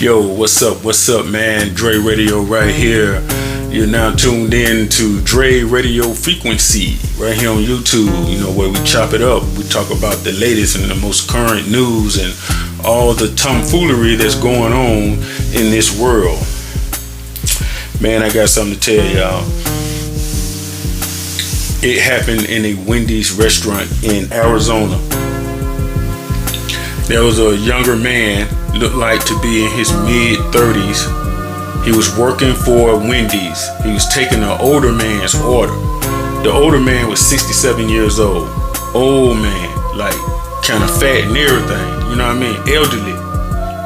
Yo, what's up, man? Dre Radio right here. You're now tuned in to Dre Radio Frequency right here on YouTube, where we chop it up. We talk about the latest and the most current news and all the tomfoolery that's going on in this world. Man, I got something to tell y'all. It happened in a Wendy's restaurant in Arizona. There was a younger man, looked like to be in his mid-30s. He was working for Wendy's. He was taking an older man's order. The older man was 67 years old. Old man, like kind of fat and everything. You know what I mean? Elderly.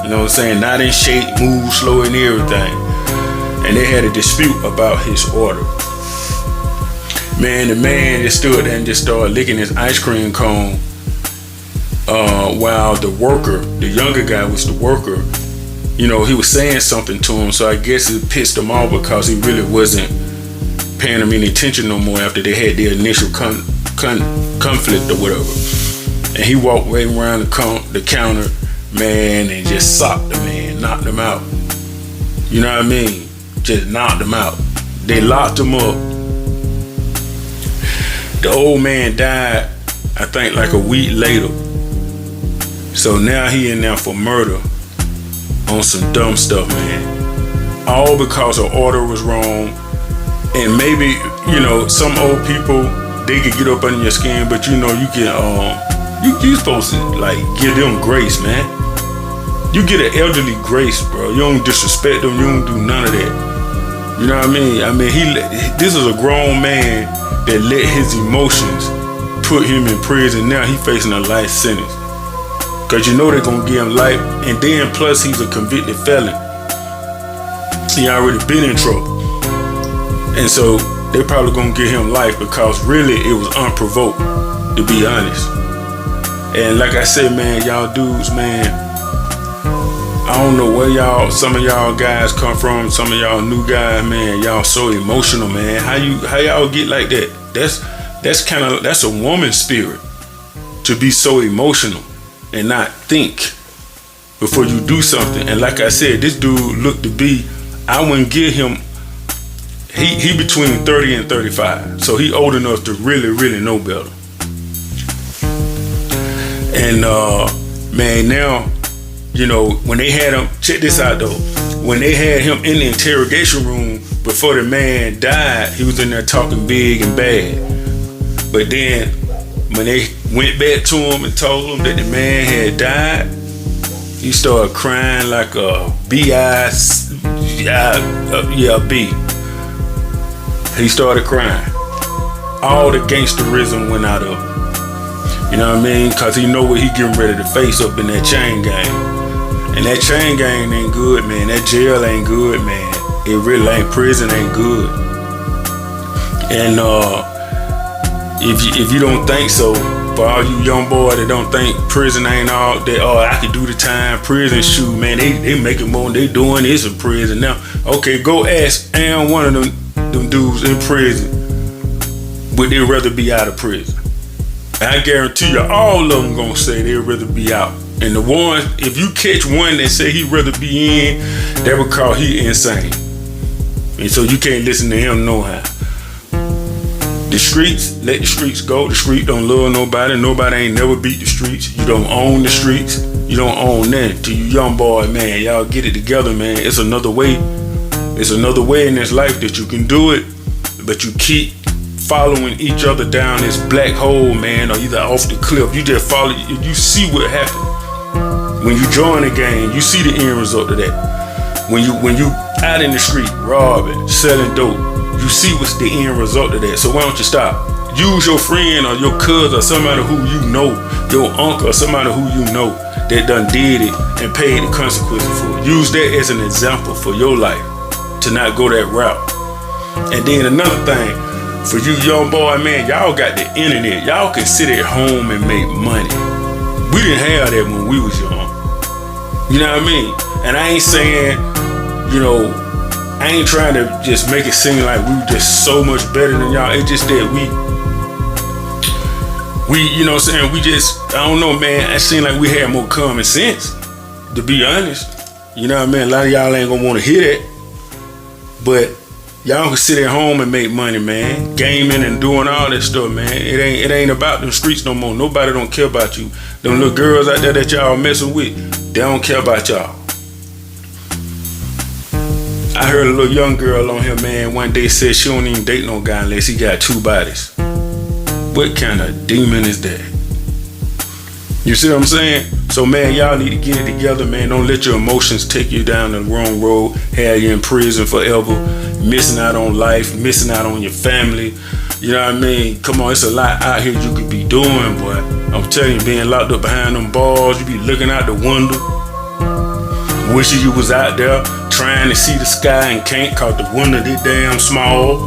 You know what I'm saying? Not in shape, move slow and everything. And they had a dispute about his order. Man, the man just stood there and just started licking his ice cream cone. While the worker, the younger guy was the worker, he was saying something to him, so I guess it pissed him off because he really wasn't paying him any attention no more after they had their initial conflict or whatever. And he walked right around the counter, man, and just socked the man, knocked him out. You know what I mean? Just knocked him out. They locked him up. The old man died, I think, like a week later. So now he in there for murder on some dumb stuff, man. All because her order was wrong. And maybe, some old people, they can get up under your skin, but you can, you supposed to like give them grace, man. You get an elderly grace, bro. You don't disrespect them. You don't do none of that. You know what I mean? This is a grown man that let his emotions put him in prison. Now he facing a life sentence. Cause they're gonna give him life, and then plus he's a convicted felon. He already been in trouble. And so they probably gonna give him life because really it was unprovoked, to be honest. And like I said, man, y'all dudes, man, I don't know where some of y'all guys come from, some of y'all new guys, man, y'all so emotional, man. How y'all get like that? That's a woman's spirit, to be so emotional and not think before you do something. And like I said, this dude looked to be, I wouldn't give him, he between 30 and 35. So he old enough to really, really know better. And man, now, when they had him, check this out though. When they had him in the interrogation room before the man died, he was in there talking big and bad. But then when they went back to him and told him that the man had died, he started crying like a B. He started crying. All the gangsterism went out of him. You know what I mean? Cause he know what he getting ready to face up in that chain gang. And that chain gang ain't good, man. That jail ain't good, man. It really ain't. Prison ain't good. And if you don't think so, for all you young boys that don't think prison ain't all that, I can do the time, prison, shoot, man, they making more, they doing this in prison now. Okay, go ask one of them dudes in prison, would they rather be out of prison? I guarantee you, all of them gonna say they'd rather be out. And the one, if you catch one that say he'd rather be in, that would call he insane. And so you can't listen to him no how. The streets, let the streets go. The street don't love nobody. Nobody ain't never beat the streets. You don't own the streets. You don't own nothing. To you young boy, man, y'all get it together, man. It's another way. It's another way in this life that you can do it, but you keep following each other down this black hole, man, or either off the cliff. You just follow, you see what happened. When you join the game, you see the end result of that. When you out in the street, robbing, selling dope, you see what's the end result of that. So why don't you stop? Use your friend or your cousin or somebody who you know, your uncle or somebody who you know that done did it and paid the consequences for it. Use that as an example for your life to not go that route. And then another thing, for you young boy, man, y'all got the internet. Y'all can sit at home and make money. We didn't have that when we was young. You know what I mean? And I ain't saying, I ain't trying to just make it seem like we just so much better than y'all. It's just that we I don't know, man. It seemed like we had more common sense, to be honest. You know what I mean? A lot of y'all ain't gonna want to hear that, but y'all can sit at home and make money, man. Gaming and doing all that stuff, man. It ain't about them streets no more. Nobody don't care about you. Them little girls out there that y'all messing with, they don't care about y'all. I heard a little young girl on here, man, one day said she don't even date no guy unless he got 2 bodies. What kind of demon is that? You see what I'm saying? So, man, y'all need to get it together, man. Don't let your emotions take you down the wrong road, have you in prison forever, missing out on life, missing out on your family. You know what I mean? Come on, it's a lot out here you could be doing, boy. I'm telling you, being locked up behind them bars, you be looking out the window, wishing you was out there trying to see the sky and can't cause the window is damn small.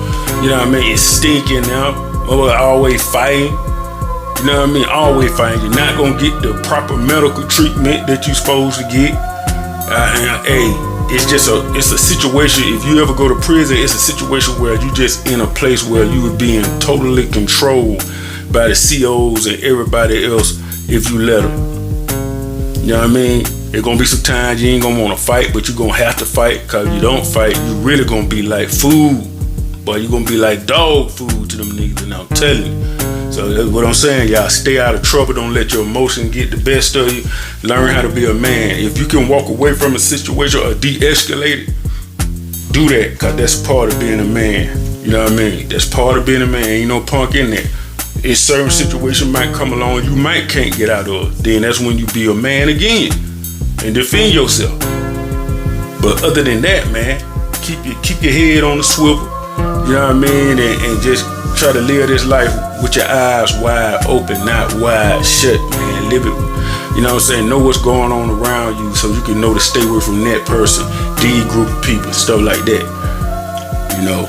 You know what I mean? It's stinking now. Or always fighting. You know what I mean? Always fighting. You're not gonna get the proper medical treatment that you're supposed to get. Hey, it's a situation. If you ever go to prison, it's a situation where you just in a place where you are being totally controlled by the COs and everybody else if you let them. You know what I mean? There's gonna be some times you ain't gonna wanna fight, but you're gonna have to fight, cause you don't fight, you really gonna be like food. But you're gonna be like dog food to them niggas, and I'm telling you. So that's what I'm saying, y'all. Stay out of trouble. Don't let your emotions get the best of you. Learn how to be a man. If you can walk away from a situation or de-escalate it, do that, cause that's part of being a man. You know what I mean? That's part of being a man. Ain't no punk in there. If certain situation might come along, you might can't get out of it. Then that's when you be a man again and defend yourself. But other than that, man, keep your head on the swivel. You know what I mean? And just try to live this life with your eyes wide open, not wide shut, man. Live it, you know what I'm saying? Know what's going on around you so you can know to stay away from that person, these group of people, stuff like that. You know,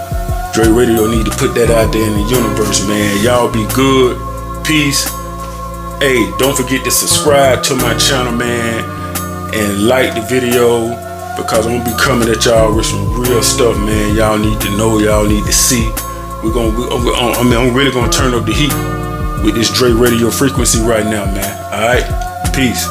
Dre Radio need to put that out there in the universe, man. Y'all be good. Peace. Hey, don't forget to subscribe to my channel, man, and like the video. Because I'm gonna be coming at y'all with some real stuff, man. Y'all need to know, y'all need to see. I'm really gonna turn up the heat with this Dre Radio frequency right now, man. Alright? Peace.